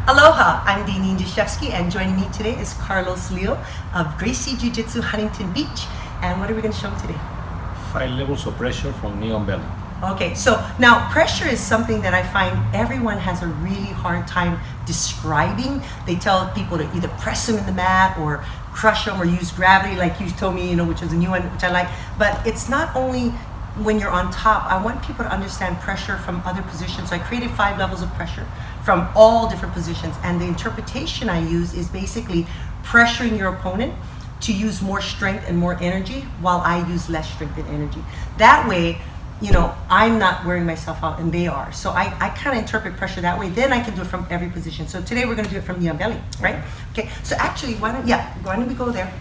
Aloha, I'm Daynin Dashefsky, and joining me today is Leal of Gracie Jiu-Jitsu, Huntington Beach. And what are we going to show today? 5 levels of pressure from knee on belly. Okay, so now pressure is something that I find everyone has a really hard time describing. They tell people to either press them in the mat or crush them or use gravity, like you told me, which is a new one, which I like. But it's not only when you're on top. I want people to understand pressure from other positions. So I created 5 levels of pressure from all different positions. And the interpretation I use is basically pressuring your opponent to use more strength and more energy while I use less strength and energy. That way, I'm not wearing myself out and they are. So I kind of interpret pressure that way. Then I can do it from every position. So today we're going to do it from knee on belly, right? Okay, so actually, why don't we go there?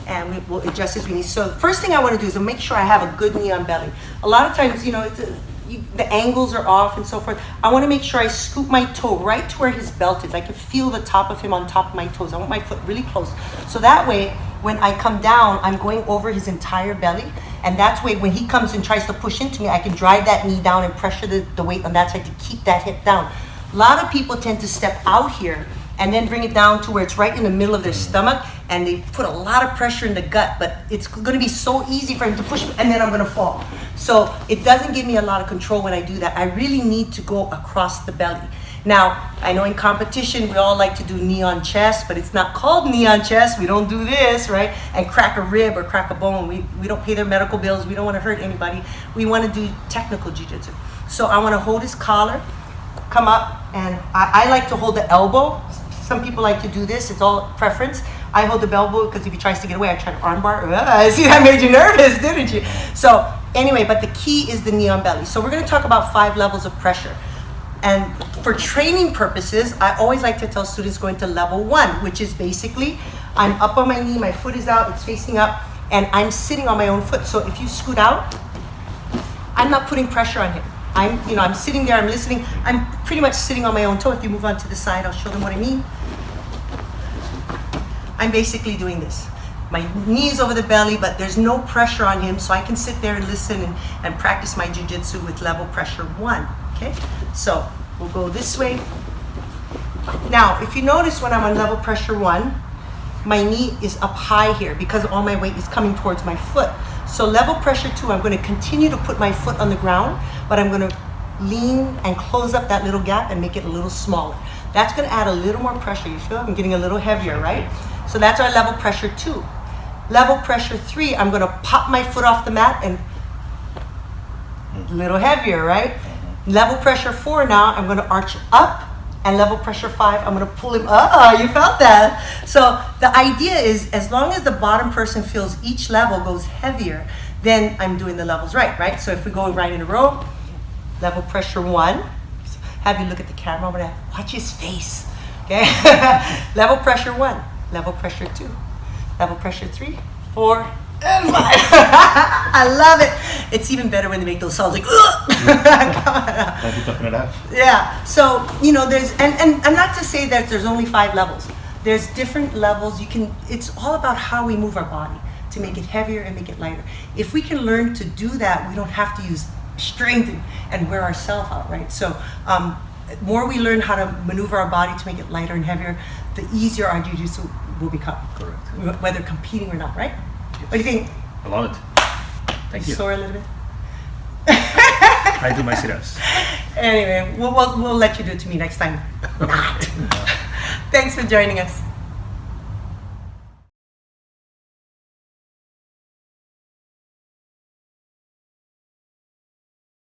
And we'll adjust as we need. So the first thing I want to do is to make sure I have a good knee on belly. A lot of times, the angles are off and so forth. I want to make sure I scoop my toe right to where his belt is. I can feel the top of him on top of my toes. I want my foot really close. So that way, when I come down, I'm going over his entire belly. And that's way when he comes and tries to push into me, I can drive that knee down and pressure the weight on that side to keep that hip down. A lot of people tend to step out here and then bring it down to where it's right in the middle of their stomach, and they put a lot of pressure in the gut, but it's going to be so easy for him to push, and then I'm going to fall. So it doesn't give me a lot of control when I do that. I really need to go across the belly. Now, I know in competition, we all like to do knee on chest, but it's not called knee on chest. We don't do this, right? And crack a rib or crack a bone. We don't pay their medical bills. We don't want to hurt anybody. We want to do technical jiu-jitsu. So I want to hold his collar, come up, and I like to hold the elbow. Some people like to do this. It's all preference. I hold the elbow because if he tries to get away, I try to armbar. I see that made you nervous, didn't you? So anyway, but the key is the knee on belly. So we're going to talk about 5 levels of pressure. And for training purposes, I always like to tell students going to level 1, which is basically I'm up on my knee, my foot is out, it's facing up, and I'm sitting on my own foot. So if you scoot out, I'm not putting pressure on him. I'm sitting there, I'm listening. I'm pretty much sitting on my own toe. If you move on to the side, I'll show them what I mean. I'm basically doing this. My knee is over the belly, but there's no pressure on him, so I can sit there and listen and practice my jiu-jitsu with level pressure 1, okay? So we'll go this way. Now, if you notice when I'm on level pressure 1, my knee is up high here because all my weight is coming towards my foot. So level pressure 2, I'm going to continue to put my foot on the ground, but I'm going to lean and close up that little gap and make it a little smaller. That's going to add a little more pressure. You feel I'm getting a little heavier, right? So that's our level pressure 2. Level pressure 3, I'm going to pop my foot off the mat and a little heavier, right? Level pressure 4 now, I'm going to arch up. And level pressure 5, I'm going to pull him. Oh, you felt that. So the idea is as long as the bottom person feels each level goes heavier, then I'm doing the levels right? So if we go right in a row, level pressure 1, have you look at the camera, I'm going to watch his face, okay? Level pressure 1, level pressure 2, level pressure 3, 4, and 5. I love it. It's even better when they make those sounds like, yeah. So, there's, and not to say that there's only 5 levels. There's different levels. It's all about how we move our body to make it heavier and make it lighter. If we can learn to do that, we don't have to use strength and wear ourselves out, right? So, more we learn how to maneuver our body to make it lighter and heavier, the easier our jiu-jitsu will become. Correct. Whether competing or not, right? What do you think? I love it. Thank you. Sore a little bit? I do my sit-ups. Anyway, we'll let you do it to me next time. Not. Thanks for joining us.